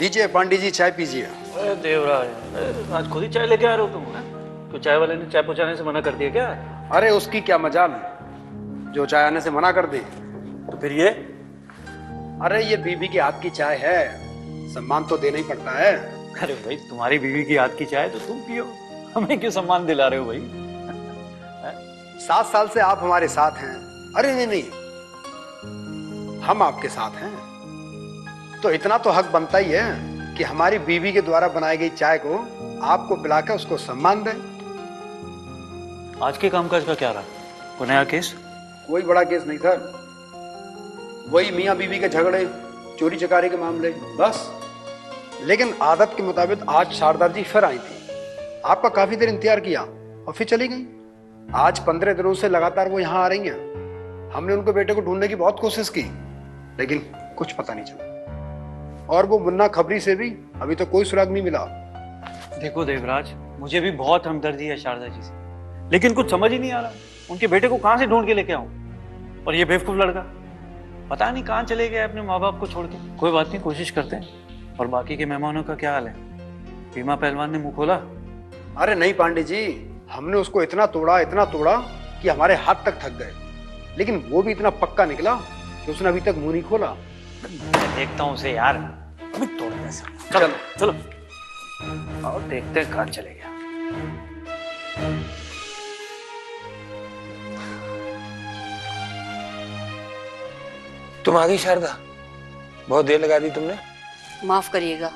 लीजिए पांडे जी, चाय पीजिए। अरे देवराज, आज खुद ही चाय लेके आ रहे हो तुम? तो चाय वाले ने चाय पहुंचाने से मना कर दिया क्या? अरे उसकी क्या मजाल, जो चाय आने से मना कर दे। तो फिर ये? अरे ये बीबी के हाथ की चाय है, सम्मान तो देना ही पड़ता है। अरे भाई, तुम्हारी बीवी की हाथ की चाय तो तुम पियो, हमें क्यों सम्मान दिला रहे हो भाई? 7 साल से आप हमारे साथ हैं। अरे नहीं नहीं, हम आपके साथ हैं, तो इतना तो हक बनता ही है कि हमारी बीवी के द्वारा बनाई गई चाय को आपको पिलाकर उसको सम्मान दें। आज के कामकाज का क्या रहा? कोई नया केस? कोई बड़ा केस नहीं सर, वही मियाँ बीवी के झगड़े, चोरी चकारी के मामले, बस। लेकिन आदत के मुताबिक आज शारदा जी फिर आई थी, आपका काफी देर इंतजार किया और फिर चली गई। आज 15 दिनों से लगातार वो यहाँ आ रही हैं। हमने उनके बेटे को ढूंढने की बहुत कोशिश की, लेकिन कुछ पता नहीं चला। और वो मुन्ना खबरी से भी अभी तो कोई सुराग नहीं मिला। देखो देवराज, मुझे भी बहुत हमदर्दी है शारदा जी से, लेकिन कुछ समझ ही नहीं आ रहा उनके बेटे को कहां से ढूंढ के लेके आऊं। और ये बेवकूफ लड़का पता नहीं कहां चले गए अपने माँ बाप को छोड़ के। कोई बात नहीं, कोशिश करते हैं। और बाकी के मेहमानों का क्या हाल है? भीमा पहलवान ने मुंह खोला? अरे नहीं पांडे जी, हमने उसको इतना तोड़ा कि हमारे हाथ तक थक गए, लेकिन वो भी इतना पक्का निकला कि उसने अभी तक मुंह नहीं खोला। मैं देखता हूँ उसे यार, अभी तोड़ने से। चलो चलो, और देखते हैं कहां चले गया। तुम आ गई शारदा, बहुत देर लगा दी तुमने। माफ करिएगा,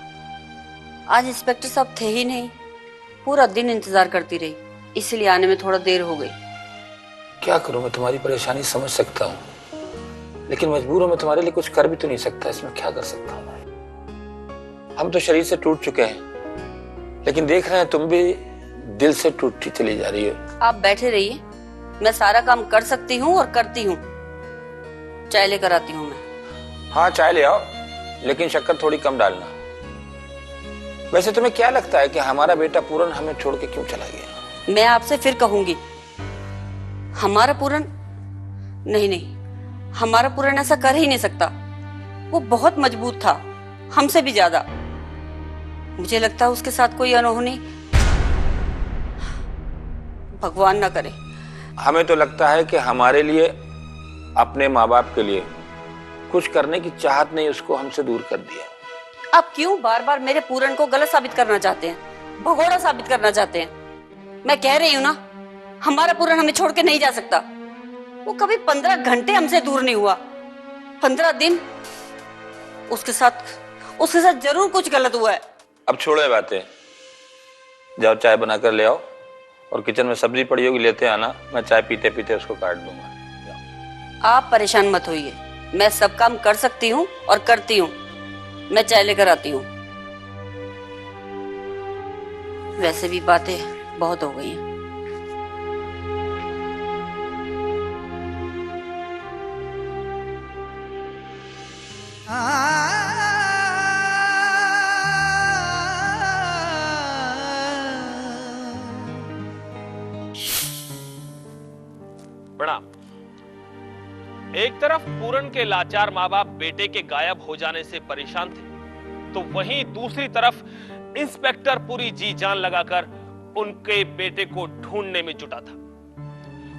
आज इंस्पेक्टर साहब थे ही नहीं, पूरा दिन इंतजार करती रही, इसलिए आने में थोड़ा देर हो गई। क्या करूं, मैं तुम्हारी परेशानी समझ सकता हूँ, लेकिन मजबूर हूं, मैं तुम्हारे लिए कुछ कर भी तो नहीं सकता। इसमें क्या कर सकता हूँ मैं? हम तो शरीर से टूट चुके हैं, लेकिन देख रहे हैं तुम भी दिल से टूटती चली जा रही हो। आप बैठे रहिए, मैं सारा काम कर सकती हूँ और करती हूँ। चाय लेकर आती हूँ मैं। हाँ चाय ले आओ, लेकिन शक्कर थोड़ी कम डालना। वैसे तुम्हें क्या लगता है कि हमारा बेटा पूरन हमें छोड़ के क्यों चला गया? मैं आपसे फिर कहूंगी, हमारा पूरन नहीं, हमारा पूरन ऐसा कर ही नहीं सकता। वो बहुत मजबूत था, हमसे भी ज्यादा। मुझे लगता है उसके साथ कोई अनहोनी, भगवान ना करे। हमें तो लगता है कि हमारे लिए, अपने माँ बाप के लिए कुछ करने की चाहत ने उसको हमसे दूर कर दिया। आप क्यों बार बार मेरे पूरन को गलत साबित करना चाहते हैं, भगोड़ा साबित करना चाहते हैं? मैं कह रही हूँ ना, हमारा पूरन हमें छोड़ के नहीं जा सकता। वो कभी 15 घंटे हमसे दूर नहीं हुआ। 15 दिन उसके साथ जरूर कुछ गलत हुआ है। अब छोड़ो ये बातें, जाओ चाय बनाकर ले आओ, और किचन में सब्जी पड़ी होगी लेते आना, मैं चाय पीते पीते उसको काट दूंगा। आप परेशान मत होइए, मैं सब काम कर सकती हूँ और करती हूँ। मैं चाय लेकर आती हूँ। वैसे भी बातें बहुत हो गई हैं। प्रणाम। एक तरफ पूरन के लाचार माँ बाप बेटे के गायब हो जाने से परेशान थे, तो वहीं दूसरी तरफ इंस्पेक्टर पूरी जी जान लगाकर उनके बेटे को ढूंढने में जुटा था।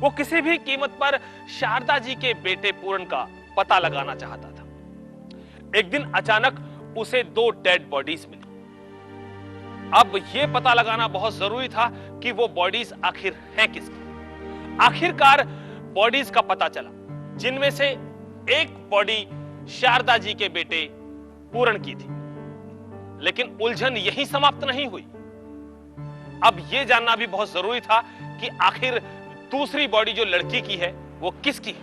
वो किसी भी कीमत पर शारदा जी के बेटे पूरन का पता लगाना चाहता था। एक दिन अचानक उसे 2 डेड बॉडीज मिली। अब यह पता लगाना बहुत जरूरी था कि वो बॉडीज आखिर हैं किसकी। आखिरकार बॉडीज का पता चला, जिनमें से एक बॉडी शारदा जी के बेटे पूरन की थी। लेकिन उलझन यहीं समाप्त नहीं हुई। अब यह जानना भी बहुत जरूरी था कि आखिर दूसरी बॉडी जो लड़की की है वो किसकी है।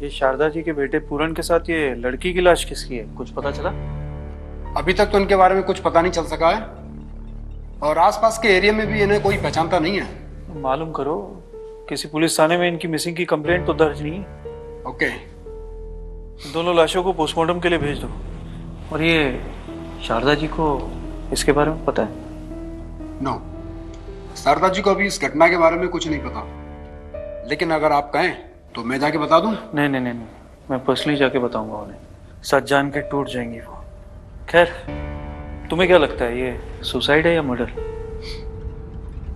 ये शारदा जी के बेटे पूरन के साथ ये लड़की की लाश किसकी है, कुछ पता चला? अभी तक तो इनके बारे में कुछ पता नहीं चल सका है, और आसपास के एरिया में भी इन्हें कोई पहचानता नहीं है। मालूम करो, किसी पुलिस थाने में इनकी मिसिंग की कंप्लेंट तो दर्ज नहीं है। ओके, दोनों लाशों को पोस्टमार्टम के लिए भेज दो। और ये शारदा जी को इसके बारे में पता है? नो, शारदा जी को अभी इस घटना के बारे में कुछ नहीं पता, लेकिन अगर आप कहें तो मैं जाके बता दूं। नहीं, मैं पर्सनली जाके बताऊंगा उन्हें। सच जान के टूट जाएंगी वो। खैर, तुम्हें क्या लगता है, ये सुसाइड है या मर्डर?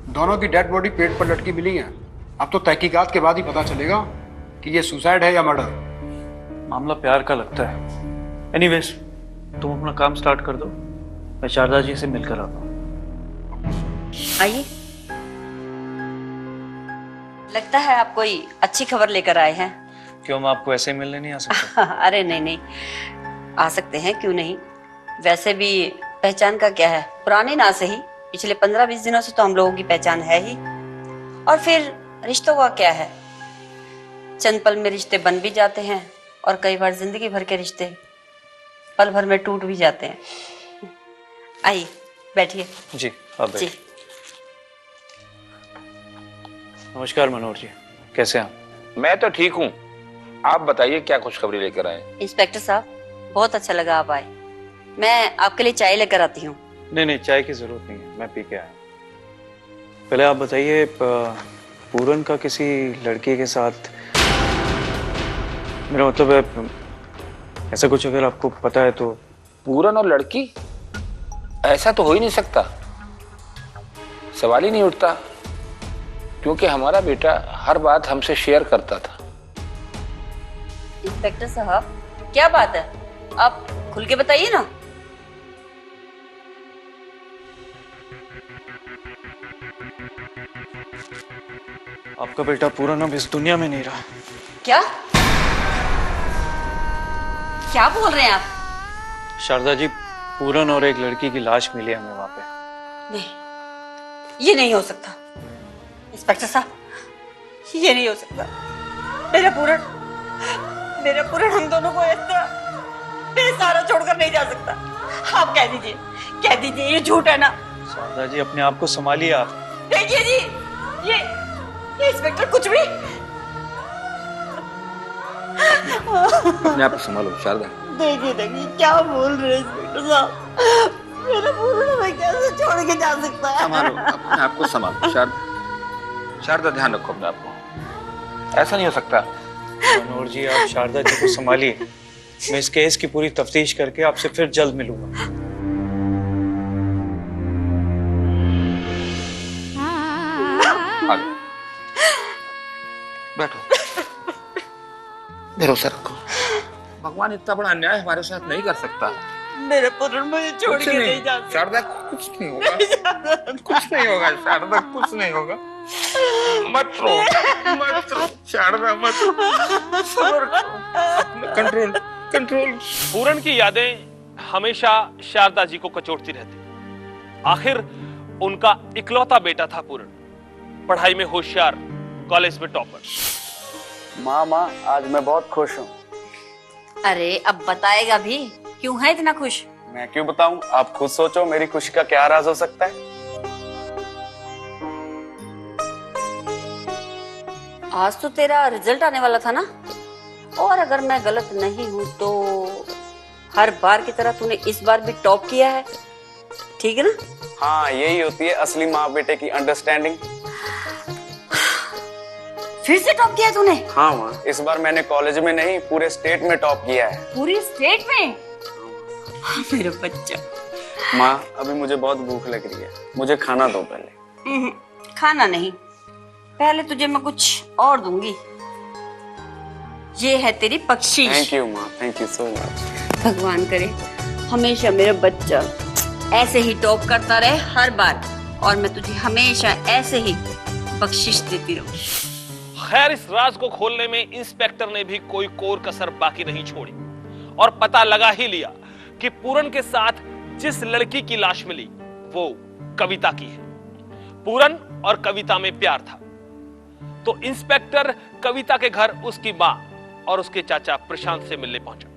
दोनों की डेड बॉडी पेट पर लटकी मिली है। अब तो तहकीकात के बाद ही पता चलेगा कि ये सुसाइड है या मर्डर। मामला प्यार का लगता है। एनीवेज, तुम अपना काम स्टार्ट कर दो, मैं शारदा जी से मिलकर आता हूँ। आइए। लगता है आप कोई अच्छी खबर लेकर आए हैं। क्यों, मैं आपको ऐसे ही मिलने नहीं आ सकता? अरे नहीं नहीं, आ सकते हैं, क्यों नहीं। वैसे भी पहचान का क्या है, पुराने ना सही, पिछले 15-20 दिनों से तो हम लोगों की पहचान है ही। और फिर रिश्तों का क्या है, चंद पल में रिश्ते बन भी जाते हैं और कई बार जिंदगी भर के रिश्ते पल भर में टूट भी जाते हैं। आइए बैठिए। जी, अब जी। नमस्कार मनोहर जी, कैसे हैं आप? मैं तो ठीक हूँ, आप बताइए क्या खुशखबरी लेकर आए? इंस्पेक्टर साहब, बहुत अच्छा लगा आप आए। मैं आपके लिए चाय लेकर आती हूँ। नहीं नहीं, चाय की जरूरत नहीं है, मैं पी के आया। पहले आप बताइए, पूरन का किसी लड़की के साथ, मेरा मतलब है ऐसा कुछ अगर आपको पता है तो। पूरन और लड़की? ऐसा तो हो ही नहीं सकता, सवाल ही नहीं उठता, क्योंकि हमारा बेटा हर बात हमसे शेयर करता था। इंस्पेक्टर साहब, क्या बात है, आप खुल के बताइए ना। आपका बेटा पूरन अब इस दुनिया में नहीं रहा। क्या क्या बोल रहे हैं आप? शारदा जी, पूरन और एक लड़की की लाश मिली हमें वहां पे। नहीं, ये नहीं हो सकता इंस्पेक्टर साहब, ये नहीं हो सकता। मेरा पूरन हम दोनों को इस तरह बेसहारा छोड़कर नहीं जा सकता। आप कह दीजिए ये झूठ है ना। शारदा जी, अपने आप को संभालिए आप। देखिए जी, ये इंस्पेक्टर कुछ भी। अपने आप को संभालो शारदा। देखिए क्या बोल रहे हैं इंस्पेक्टर साहब, मेरा पूरन हमें कैसे छोड़ के जा सकता है? संभालो, अपने आप को संभालो शारदा। शारदा, ध्यान रखो अपने आप को, ऐसा नहीं हो सकता। मनोहर जी, आप शारदा जी को संभालिए, मैं इस केस की पूरी तफ्तीश करके आपसे फिर जल्द मिलूंगा। बैठो, भरोसा रखो, भगवान इतना बड़ा अन्याय हमारे साथ नहीं कर सकता। मेरा पूरन मुझे छोड़ कुछ के नहीं, नहीं जा सकता। शारदा, कुछ नहीं होगा, कुछ नहीं होगा शारदा, कुछ नहीं होगा। मत रो शारदा, मत रो, सब्र करो, कंट्रोल। पूरन की यादें हमेशा शारदा जी को कचोटती रहती। आखिर उनका इकलौता बेटा था पूरन, पढ़ाई में होशियार, कॉलेज में टॉपर। माँ, आज मैं बहुत खुश हूँ। अरे अब बताएगा भी, क्यों है इतना खुश? मैं क्यों बताऊं, आप खुद सोचो मेरी खुशी का क्या राज हो सकता है। आज तो तेरा रिजल्ट आने वाला था ना, और अगर मैं गलत नहीं हूँ तो हर बार की तरह तूने इस बार भी टॉप किया है, ठीक है ना? हाँ, यही होती है असली माँ बेटे की अंडरस्टैंडिंग। फिर से टॉप किया तूने? हाँ माँ, इस बार मैंने कॉलेज में नहीं पूरे स्टेट में टॉप किया है। पूरी स्टेट में? मेरा बच्चा। माँ, अभी मुझे बहुत भूख लग रही है, मुझे खाना दो पहले। खाना नहीं, पहले तुझे मैं कुछ और दूंगी। ये है तेरी बख्शीश। थैंक यू माँ, थैंक यू सो मच। भगवान करे हमेशा मेरा बच्चा ऐसे ही टॉप करता रहे हर बार, और मैं तुझे हमेशा ऐसे ही बख्शिश देती रहूं। खैर, इस राज को खोलने में इंस्पेक्टर ने भी कोई कोर कसर बाकी नहीं छोड़ी और पता लगा ही लिया कि पूरन के साथ जिस लड़की की लाश मिली वो कविता की है। पूरन और कविता में प्यार था, तो इंस्पेक्टर कविता के घर उसकी मां और उसके चाचा प्रशांत से मिलने पहुंचा।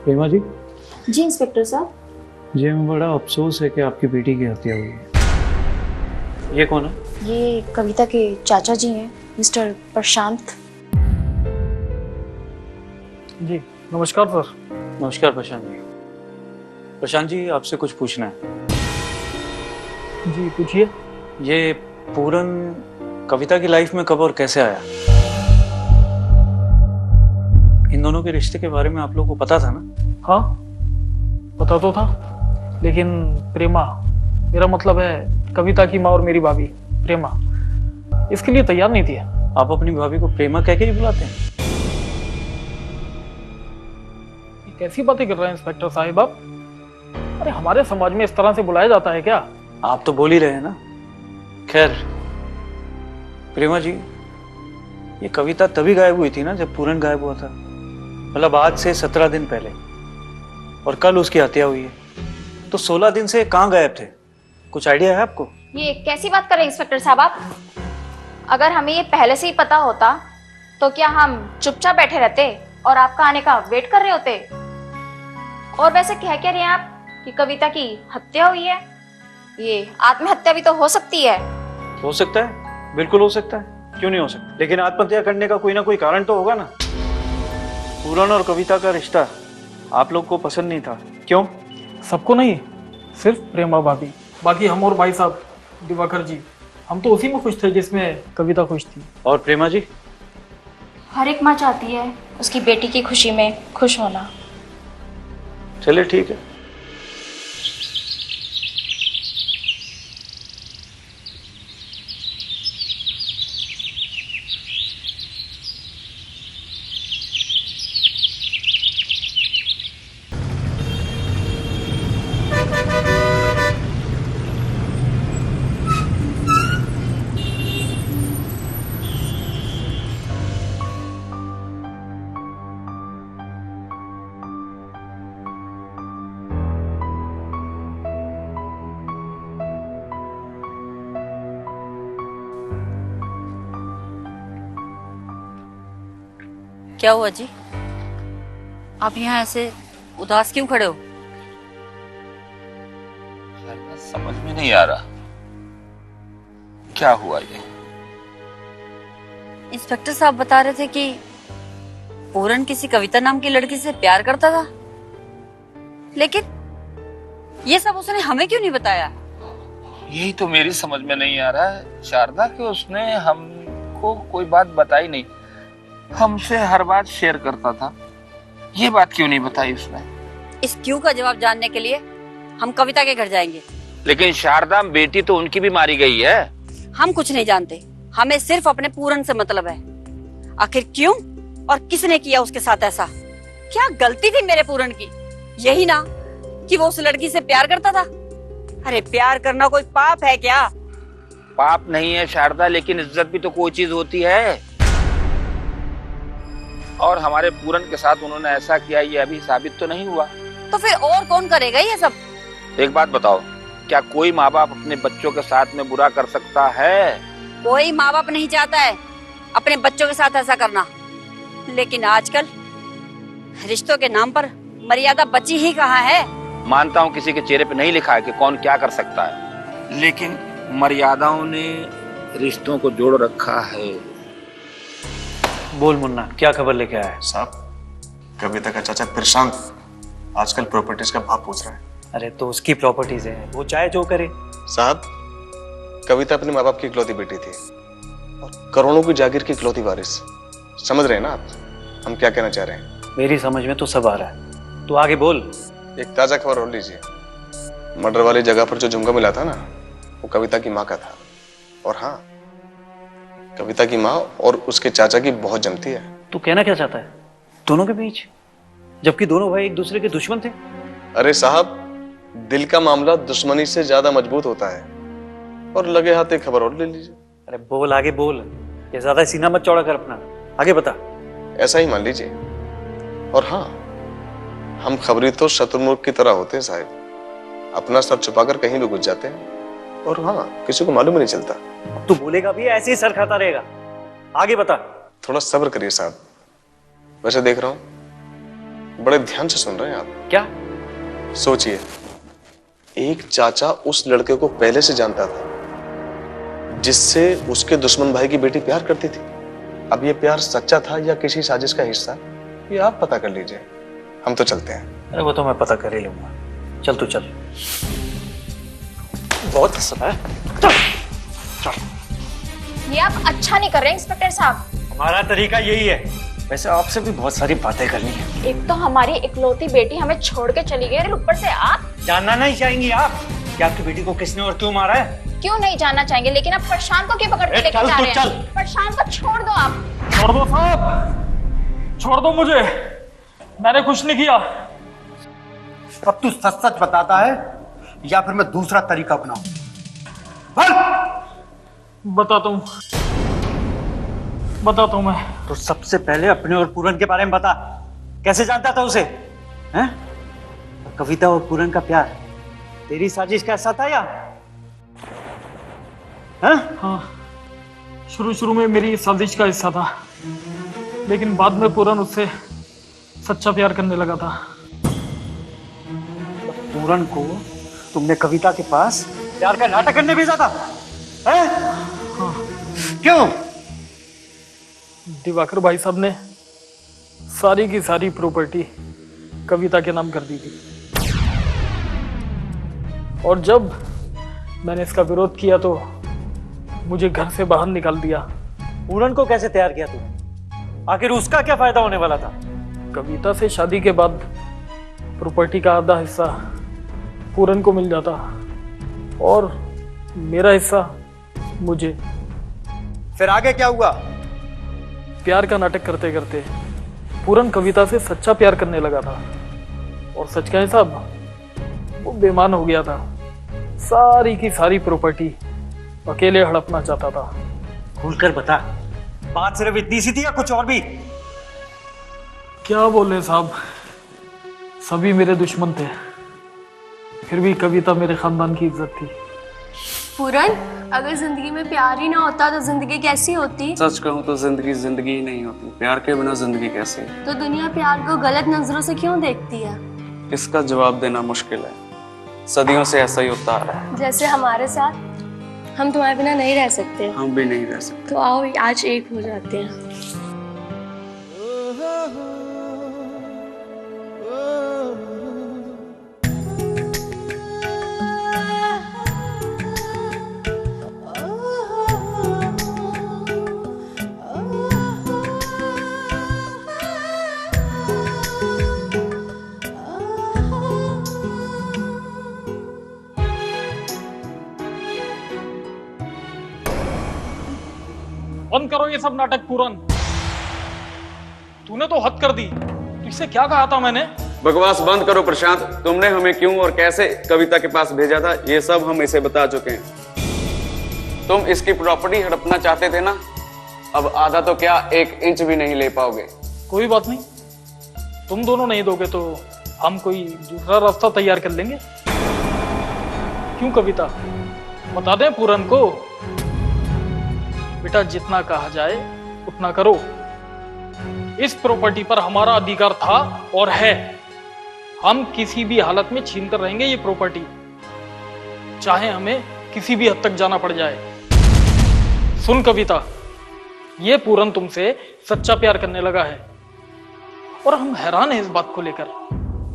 प्रेमा जी। जी इंस्पेक्टर साहब। जी, हमें बड़ा अफसोस है कि आपकी बेटी की हत्या हुई है। ये कौन है? ये कविता के चाचा जी हैं, मिस्टर प्रशांत। जी नमस्कार सर। नमस्कार प्रशांत जी। प्रशांत जी, आपसे कुछ पूछना है। जी पूछिए। ये पूरन कविता की लाइफ में कब और कैसे आया? इन दोनों के रिश्ते के बारे में आप लोगों को पता था ना? हाँ, पता तो था, लेकिन प्रेमा, मेरा मतलब है कविता की माँ और मेरी भाभी प्रेमा, इसके लिए तैयार नहीं थी। आप अपनी भाभी को प्रेमा कह के ही बुलाते हैं? ये कैसी बातें कर रहे हैं इंस्पेक्टर साहिब आप? अरे हमारे समाज में इस तरह से बुलाया जाता है क्या? आप तो बोल ही रहे हैं ना। खैर प्रेमा जी, ये कविता तभी गायब हुई थी ना जब पूरन गायब हुआ था, मतलब आज से 17 दिन पहले, और कल उसकी हत्या हुई है, तो 16 दिन से कहाँ गायब थे? कुछ आइडिया है आपको? ये कैसी बात कर रहे हैं इंस्पेक्टर साहब आप? अगर हमें ये पहले से ही पता होता तो क्या हम चुपचाप बैठे रहते और आपका आने का वेट कर रहे होते? और वैसे कह क्या रहे हैं आप कि कविता की हत्या हुई है? ये आत्महत्या भी तो हो सकती है। हो सकता है, बिल्कुल हो सकता है, क्यों नहीं हो सकता, लेकिन आत्महत्या करने का कोई ना कोई कारण तो होगा ना। पूरन और कविता का रिश्ता आप लोग को पसंद नहीं था, क्यों? सबको नहीं, सिर्फ प्रेमा भाभी। बाकी हम और भाई साहब दिवाकर जी, हम तो उसी में खुश थे जिसमें कविता खुश थी। और प्रेमा जी? हर एक माँ चाहती है उसकी बेटी की खुशी में खुश होना। चलिए ठीक है। क्या हुआ जी? आप यहाँ ऐसे उदास क्यों खड़े हो? समझ में नहीं आ रहा क्या हुआ ये। इंस्पेक्टर साहब बता रहे थे कि पूरन किसी कविता नाम की लड़की से प्यार करता था, लेकिन ये सब उसने हमें क्यों नहीं बताया? यही तो मेरी समझ में नहीं आ रहा है शारदा, कि उसने हमको कोई बात बताई नहीं। हमसे हर बात शेयर करता था, ये बात क्यों नहीं बताई उसने? इस क्यों का जवाब जानने के लिए हम कविता के घर जाएंगे। लेकिन शारदा, बेटी तो उनकी भी मारी गई है। हम कुछ नहीं जानते, हमें सिर्फ अपने पूरन से मतलब है। आखिर क्यों और किसने किया उसके साथ ऐसा? क्या गलती थी मेरे पूरन की? यही ना कि वो उस लड़की से प्यार करता था। अरे प्यार करना कोई पाप है क्या? पाप नहीं है शारदा, लेकिन इज्जत भी तो कोई चीज होती है। और हमारे पूरन के साथ उन्होंने ऐसा किया, ये अभी साबित तो नहीं हुआ। तो फिर और कौन करेगा ये सब? एक बात बताओ, क्या कोई माँ बाप अपने बच्चों के साथ में बुरा कर सकता है? कोई माँ बाप नहीं चाहता है अपने बच्चों के साथ ऐसा करना, लेकिन आजकल रिश्तों के नाम पर मर्यादा बची ही कहाँ है। मानता हूँ किसी के चेहरे पे नहीं लिखा है कि कौन क्या कर सकता है, लेकिन मर्यादाओं ने रिश्तों को जोड़ रखा है। बोल मुन्ना, क्या खबर लेके आया है? साहब, कविता का चाचा प्रशांत आजकल प्रॉपर्टीज का भाव पूछ रहा है। अरे तो उसकी प्रॉपर्टीज है, वो चाहे जो करे। साहब, कविता अपने माँ बाप की इकलौती बेटी थी और करोड़ों की जागीर की इकलौती वारिस। समझ रहे हैं ना आप हम क्या कहना चाह रहे हैं? मेरी समझ में तो सब आ रहा है, तू आगे बोल। एक ताजा खबर और लीजिए। मर्डर वाली जगह पर जो झुमका मिला था ना, वो कविता की माँ का था। और हाँ, कविता की माँ और उसके चाचा की बहुत जमती है। तू कहना क्या चाहता है दोनों के बीच, जबकि दोनों भाई एक दूसरे के दुश्मन थे? अरे साहब, दिल का मामला दुश्मनी से ज्यादा मजबूत होता है। और लगे हाथ एक खबर और ले लीजिए। अरे बोल, आगे बोल, ये ज्यादा सीना मत चौड़ा कर अपना, आगे बता। ऐसा ही मान लीजिए। और हाँ, हम खबरी तो शत्रुमुख की तरह होते हैं साहब, अपना सर छुपाकर कहीं भी घुस जाते हैं और हाँ, किसी को मालूम ही नहीं चलता। तू बोलेगा भी ऐसे ही सर खाता रहेगा, आगे बता। थोड़ा सब्र करिए साहब। वैसे देख रहा हूं बड़े ध्यान से सुन रहे हैं आप। क्या? सोचिए, एक चाचा उस लड़के को पहले से जानता था जिससे उसके दुश्मन भाई की बेटी प्यार करती थी। अब ये प्यार सच्चा था या किसी साजिश का हिस्सा, ये आप पता कर लीजिए। हम तो चलते हैं। अरे वो तो मैं पता कर ही लूंगा, चल तू चल। बहुत हंसता है, चल चल। ये आप अच्छा नहीं कर रहे इंस्पेक्टर साहब। हमारा तरीका यही है, वैसे आपसे भी बहुत सारी बातें करनी है। एक तो हमारी इकलौती बेटी हमें छोड़ के चली गई और ऊपर से आप जानना नहीं चाहेंगी आप कि आपकी बेटी को किसने और क्यों मारा है? क्यों नहीं जानना चाहेंगे, लेकिन आप प्रशांत को क्यों पकड़ के ए, लेके चल जा तो रहे चल। हैं? प्रशांत को छोड़ दो आप। छोड़ दो साहब, छोड़ दो मुझे, मैंने कुछ नहीं किया। अब तू सच सच बताता है या फिर मैं दूसरा तरीका अपनाऊं? बोल। बताता हूं मैं। तो सबसे पहले अपने और पूरन के बारे में बता, कैसे जानता था उसे? हैं? कविता और पूरन का प्यार तेरी साजिश का हिस्सा था या? हैं? हाँ, शुरू में मेरी साजिश का हिस्सा था, लेकिन बाद में पूरन उससे सच्चा प्यार करने लगा था। पूरन को तुमने कविता के पास प्यार का नाटक करने भेजा था? हैं? हाँ, क्यों? दिवाकर भाई साहब ने सारी की सारी प्रॉपर्टी कविता के नाम कर दी थी, और जब मैंने इसका विरोध किया तो मुझे घर से बाहर निकाल दिया। पूरन को कैसे तैयार किया तूने? आखिर उसका क्या फायदा होने वाला था? कविता से शादी के बाद प्रॉपर्टी का आधा हिस्सा पूरन को मिल जाता और मेरा हिस्सा मुझे। फिर आगे क्या हुआ? प्यार का नाटक करते करते पूरन कविता से सच्चा प्यार करने लगा था, और सच कहें साहब, वो बेईमान हो गया था। सारी की सारी प्रॉपर्टी अकेले हड़पना चाहता था। खुलकर बता, बात सिर्फ इतनी सी थी या कुछ और भी? क्या बोले साहब, सभी मेरे दुश्मन थे, फिर भी कविता मेरे खानदान की इज्जत थी। पूरन, अगर जिंदगी में प्यार ही ना होता तो जिंदगी कैसी होती? सच कहूँ तो जिंदगी जिंदगी ही नहीं होती। प्यार के बिना जिंदगी कैसी? तो दुनिया प्यार को गलत नजरों से क्यों देखती है? इसका जवाब देना मुश्किल है, सदियों से ऐसा ही होता आ रहा है। जैसे हमारे साथ, हम तुम्हारे बिना नहीं रह सकते। हम भी नहीं रह सकते। तो आओ आज एक हो जाते हैं। बंद करो ये सब नाटक पूरन, तूने तो हद कर दी। तुझसे क्या कहा था मैंने? बकवास बंद करो प्रशांत। तुमने हमें क्यों और कैसे कविता के पास भेजा था ये सब हम इसे बता चुके हैं। तुम इसकी प्रॉपर्टी हड़पना चाहते थे ना, अब आधा तो क्या 1 इंच भी नहीं ले पाओगे। कोई बात नहीं, तुम दोनों नहीं दोगे तो हम कोई दूसरा रास्ता तैयार कर लेंगे। क्यों कविता, बता दें पूरन को? बेटा, जितना कहा जाए उतना करो। इस प्रॉपर्टी पर हमारा अधिकार था और है। हम किसी भी हालत में छीन कर रहेंगे ये प्रॉपर्टी, चाहे हमें किसी भी हद तक जाना पड़ जाए। सुन कविता, ये पूरन तुमसे सच्चा प्यार करने लगा है, और हम हैरान हैं इस बात को लेकर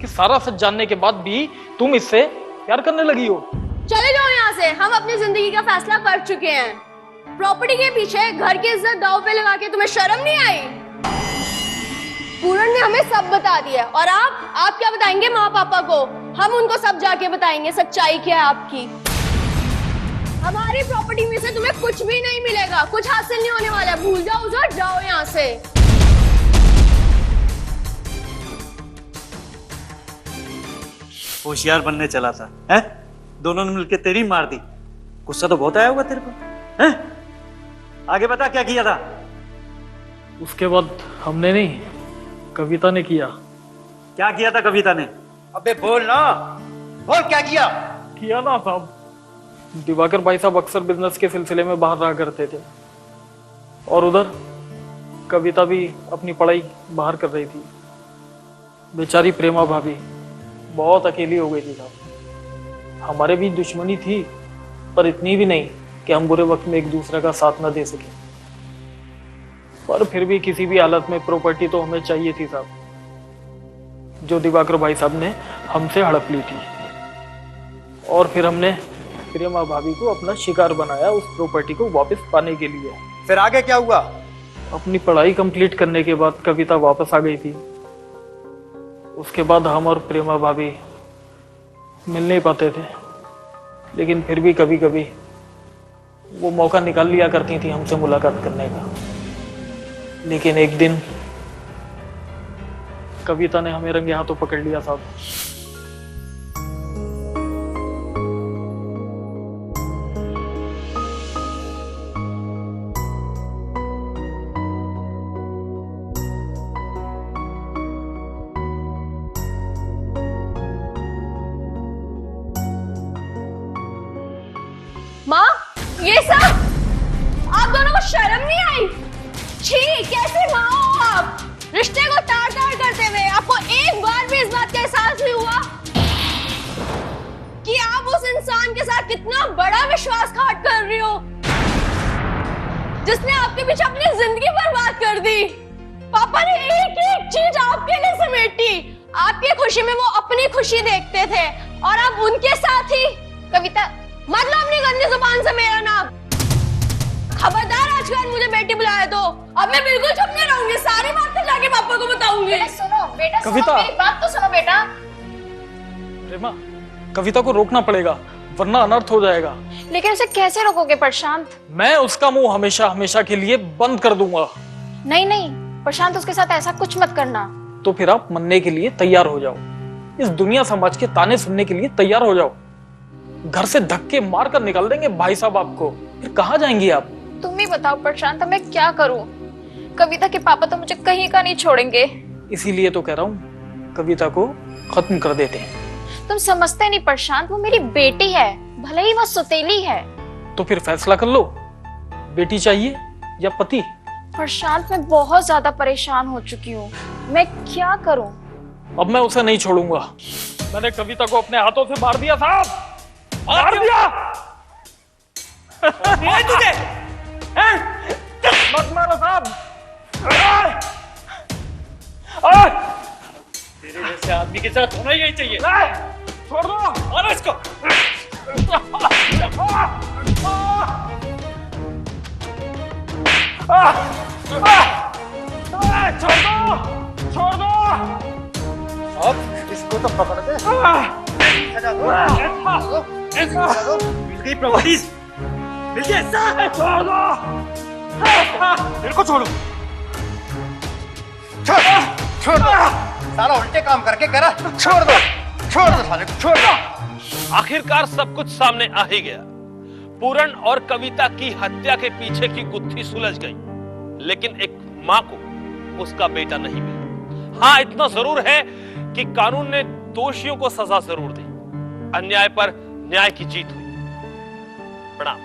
कि सारा सच जानने के बाद भी तुम इससे प्यार करने लगी हो। चले जाओ यहाँ से, हम अपनी जिंदगी का फैसला कर चुके हैं। प्रॉपर्टी के पीछे घर की इज्जत दांव पे लगा के तुम्हें शर्म नहीं आई? पूरन ने हमें सब बता दिया, और आप क्या बताएंगे माँ पापा को? हम उनको सब जाके बताएंगे सच्चाई क्या है आपकी। हमारी प्रॉपर्टी में से तुम्हें कुछ भी नहीं मिलेगा, कुछ हासिल नहीं होने वाला। भूल जाओ उसे, जाओ यहाँ से। होशियार बनने चला था, हैं? दोनों ने मिलकर तेरी मार दी। गुस्सा तो बहुत आया होगा तेरे को, हैं? आगे बता क्या किया था? उसके बाद हमने नहीं, कविता ने किया। क्या किया था कविता ने? अबे बोल ना, बोल क्या किया? किया ना साहब, दिवाकर भाई साहब अक्सर बिजनेस के सिलसिले में बाहर रहा करते थे, और उधर कविता भी अपनी पढ़ाई बाहर कर रही थी। बेचारी प्रेमा भाभी बहुत अकेली हो गई थी साहब। हमारे भी दुश्मनी थी, पर इतनी भी नहीं कि हम बुरे वक्त में एक दूसरे का साथ न दे सके। पर फिर भी किसी भी हालत में प्रॉपर्टी तो हमें चाहिए थी साहब, जो दिवाकर भाई साहब ने हमसे हड़प ली थी। और फिर हमने प्रेमा भाभी को अपना शिकार बनाया उस प्रॉपर्टी को वापस पाने के लिए। फिर आगे क्या हुआ? अपनी पढ़ाई कंप्लीट करने के बाद कविता वापस आ गई थी। उसके बाद हम और प्रेमा भाभी मिल नहीं पाते थे, लेकिन फिर भी कभी कभी वो मौका निकाल लिया करती थी हमसे मुलाकात करने का। लेकिन एक दिन कविता ने हमें रंगे हाथों पकड़ लिया साहब। माँ, ये सब आप दोनों को शर्म नहीं आई? छी, कैसे माँ हो आप? रिश्ते को तार तार करते हुए आपको एक बार भी इस बात का एहसास नहीं हुआ कि आप उस इंसान के साथ कितना बड़ा विश्वासघात कर रही हो, जिसने आपके पीछे अपनी जिंदगी बर्बाद कर दी। पापा ने एक एक चीज आपके लिए समेटी। आपकी खुशी में वो अपनी खुशी देखते थे और अब उनके साथ ही। कविता, मतलब अपनी गंदी जुबान से मेरा नाम। खबरदार, आज के बाद मुझे बेटी बुलाया तो अब मैं बिल्कुल चुप नहीं रहूंगी। सारी बातें जाके पापा को बताऊंगी। सुनो बेटा, कविता, मेरी बात तो सुनो बेटा। प्रेमा, कविता को रोकना पड़ेगा वरना अनर्थ हो जाएगा। लेकिन उसे कैसे रोकोगे प्रशांत? मैं उसका मुंह हमेशा हमेशा के लिए बंद कर दूंगा। नहीं नहीं प्रशांत, उसके साथ ऐसा कुछ मत करना। तो फिर आप मरने के लिए तैयार हो जाओ। इस दुनिया समाज के ताने सुनने के लिए तैयार हो जाओ। घर से धक्के मार कर निकाल देंगे भाई साहब आपको। फिर कहाँ जाएंगी आप? तुम ही बताओ प्रशांत, मैं क्या करूं? कविता के पापा तो मुझे कहीं का नहीं छोड़ेंगे। इसीलिए तो कह रहा हूँ कविता को खत्म कर देते हैं। तुम समझते नहीं प्रशांत, वो मेरी बेटी है, भले ही वो सुतेली है। तो फिर फैसला कर लो, बेटी चाहिए या पति? प्रशांत, मैं बहुत ज्यादा परेशान हो चुकी हूँ, मैं क्या करूं? अब मैं उसे नहीं छोड़ूंगा। मैंने कविता को अपने हाथों से मार दिया साहब, मार दिया। तुझे मत मारो साहब। तेरे जैसे आदमी के साथ होना ही नहीं चाहिए। छोड़ दो, मारो इसको। छोड़ दो। अब इसको तो पकड़ दे। सजा दो। मिल गई प्रभारीज, मिल गया। छोड़ दो, मेरे को छोड़ो। छोड़ दो, सारा उल्टे काम करके करा। छोड़ दो साले को, छोड़ दो। आखिरकार सब कुछ सामने आ ही गया। पूरन और कविता की हत्या के पीछे की गुत्थी सुलझ गई, लेकिन एक मां को उसका बेटा नहीं मिला। हाँ, इतना जरूर है कि कानून ने दोषियों को सजा जरूर दी। अन्याय पर न्याय की जीत हुई। प्रणाम।